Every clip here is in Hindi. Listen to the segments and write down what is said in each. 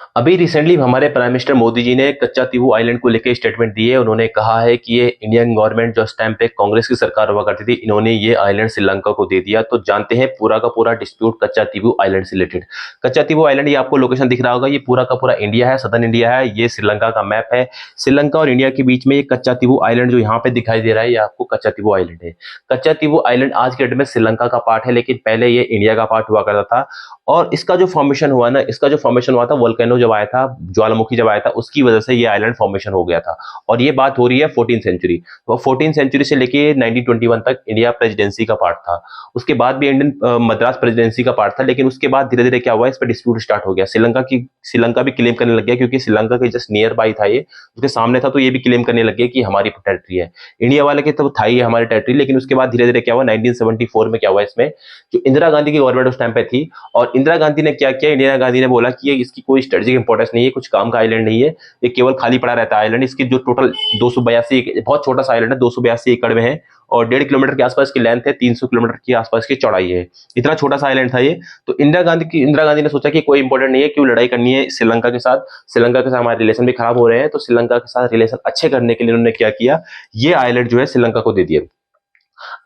अभी रिसेंटली हमारे प्राइम मिनिस्टर मोदी जी ने कच्चातीवू आइलैंड को लेकर स्टेटमेंट दी है। उन्होंने कहा है कि ये इंडियन गवर्नमेंट जो उस टाइम पे कांग्रेस की सरकार हुआ करती थी, इन्होंने ये आइलैंड श्रीलंका को दे दिया। तो जानते हैं पूरा का पूरा डिस्प्यूट कच्चातीवू आइलैंड से रिलेटेड। कच्चातीवू आइलैंड, ये आपको लोकेशन दिख रहा होगा, ये पूरा का पूरा इंडिया है, सदर्न इंडिया है। ये श्रीलंका का मैप है। श्रीलंका और इंडिया के बीच में ये कच्चातीवू आइलैंड जो यहाँ पे दिखाई दे रहा है, ये आपको कच्चातीवू आइलैंड है। कच्चातीवू आइलैंड आज के डेट में श्रीलंका का पार्ट है, लेकिन पहले ये इंडिया का पार्ट हुआ करता था। और इसका जो फॉर्मेशन हुआ ना, इसका जो फॉर्मेशन हुआ था, वोल्केनो जब आया था, ज्वालामुखी जब आया था, उसकी वजह से ये आइलैंड फॉर्मेशन हो गया था। और ये बात हो रही है 14th सेंचुरी। तो 14th सेंचुरी से लेके 1921 तक इंडिया प्रेसिडेंसी का पार्ट था। उसके बाद भी इंडियन मद्रास प्रेसिडेंसी का पार्ट था, लेकिन उसके बाद धीरे धीरे क्या हुआ, इस पर डिस्प्यूट स्टार्ट हो गया। श्रीलंका भी क्लेम करने लग गया, क्योंकि श्रीलंका के जस्ट नियर बाई था, ये उसके सामने था, तो ये भी क्लेम करने लग गया कि हमारी टेरिटरी है। इंडिया वाले के तो था ही हमारी टेरिटरी, लेकिन उसके बाद धीरे धीरे क्या हुआ, 1974 में क्या हुआ, इसमें जो इंदिरा गांधी की गवर्नमेंट उस टाइम पे थी, और इंदिरा गांधी ने क्या किया, इंदिरा गांधी ने बोला कि ये इसकी कोई स्ट्रेटेजिक इंपॉर्टेंस नहीं है, कुछ काम का आइलैंड नहीं है, ये केवल खाली पड़ा रहता है आइलैंड। इसकी जो टोटल 282, बहुत छोटा सा आइलैंड है, 282 एकड़ में है, और 1.5 किलोमीटर के आसपास की लेंथ है, 300 किलोमीटर के आसपास की चौड़ाई है। इतना छोटा सा आइलैंड था ये। तो इंदिरा गांधी ने सोचा कि कोई इंपॉर्टेंट नहीं है, क्यों लड़ाई करनी है श्रीलंका के साथ। श्रीलंका के साथ हमारे रिलेशन भी खराब हो रहे हैं, तो श्रीलंका के साथ रिलेशन अच्छे करने के लिए उन्होंने क्या किया, ये आइलैंड जो है श्रीलंका को दे दिया।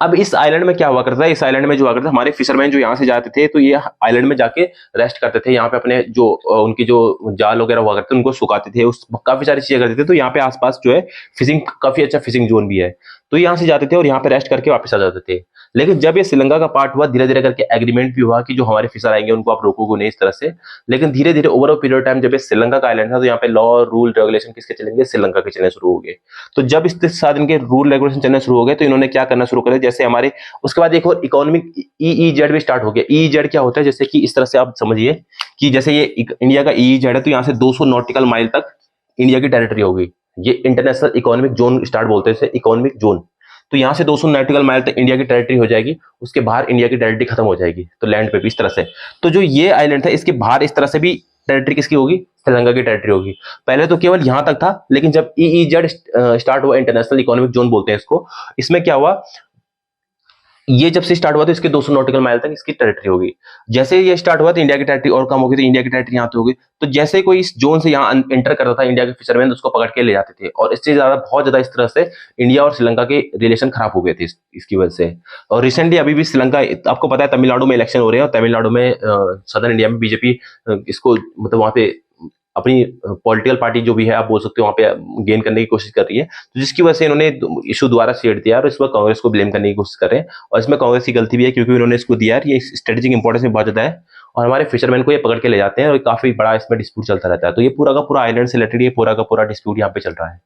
अब इस आइलैंड में क्या हुआ करता है, इस आइलैंड में जो हुआ करता है, हमारे फिशरमैन जो यहाँ से जाते थे, तो ये आइलैंड में जाके रेस्ट करते थे। यहाँ पे अपने जो उनकी जो जाल वगैरह हुआ करते थे, उनको सुखाते थे, उस काफी सारी चीजें करते थे। तो यहाँ पे आसपास जो है फिशिंग, काफी अच्छा फिशिंग जोन भी है। तो यहाँ से जाते थे और यहाँ पे रेस्ट करके वापस आ जाते थे। लेकिन जब ये श्रीलंका का पार्ट हुआ, धीरे धीरे करके एग्रीमेंट भी हुआ कि जो हमारे फिशर आएंगे उनको आप रोकोगे नहीं, इस तरह से। लेकिन धीरे धीरे ओवर अ पीरियड टाइम, जब ये श्रीलंका का आइलैंड था, तो यहाँ पे लॉ, रूल, रेगुलेशन किसके चलेंगे, श्रीलंका के चलने शुरू हो गए। तो जब इसके साथ इनके रूल रेगुलेशन चलने शुरू हो गए, तो इन्होंने क्या करना शुरू करे, जैसे हमारे उसके बाद एक और इकोनॉमिक ईईजेड भी स्टार्ट हो गया। ईईजेड क्या होता है, जैसे कि इस तरह से आप समझिए कि जैसे ये इंडिया का ईईजेड है, तो यहाँ से 200 नॉटिकल माइल तक इंडिया की टेरिटरी होगी। ये इंटरनेशनल इकोनॉमिक जोन स्टार्ट बोलते हैं इसे, इकोनॉमिक जोन। तो यहाँ से 200 नॉटिकल माइल तक इंडिया की टेरिटरी हो जाएगी। उसके बाहर इंडिया की टेरिटरी खत्म हो जाएगी, तो लैंड पे भी इस तरह से। तो जो ये आइलैंड था, इसके बाहर इस तरह से भी टेरिटरी किसकी होगी, श्रीलंका की टेरिटरी होगी। पहले तो केवल यहां तक था, लेकिन जब ईईजेड स्टार्ट हुआ, इंटरनेशनल इकोनॉमिक जोन बोलते हैं इसको, इसमें क्या हुआ, ये जब से स्टार्ट हुआ तो इसके 200 नॉटिकल माइल तक इसकी टेरिटरी होगी। जैसे ये स्टार्ट हुआ तो इंडिया की टेरिटरी और कम होगी, तो इंडिया की टेरिटरी यहाँ पे होगी। तो जैसे कोई इस जोन से यहाँ एंटर करता था इंडिया के फिशरमैन, उसको पकड़ के ले जाते थे। और इससे ज्यादा, बहुत ज्यादा इस तरह से इंडिया और श्रीलंका के रिलेशन खराब हो गए थे इसकी वजह से। और रिसेंटली अभी भी श्रीलंका, आपको पता है तमिलनाडु में इलेक्शन हो रहे हैं, और तमिलनाडु में सदर्न इंडिया में बीजेपी इसको, मतलब वहां पे अपनी पॉलिटिकल पार्टी जो भी है, आप बोल सकते हो, वहां पे गेन करने की कोशिश कर रही है। तो जिसकी वजह से इन्होंने इशू दोबारा छेड़ दिया, और इसमें कांग्रेस को ब्लेम करने की कोशिश कर रहे हैं। और इसमें कांग्रेस की गलती भी है, क्योंकि उन्होंने इसको दिया, ये स्ट्रेटेजिक इंपॉर्टेंस में बहुत ज्यादा है, और हमारे फिशरमैन को ये पकड़ के ले जाते हैं, और काफी बड़ा इसमें डिस्प्यूट चलता रहता है। तो ये पूरा का पूरा आइलैंड से रिलेटेड ये पूरा का पूरा डिस्प्यूट यहाँ पे चल रहा है।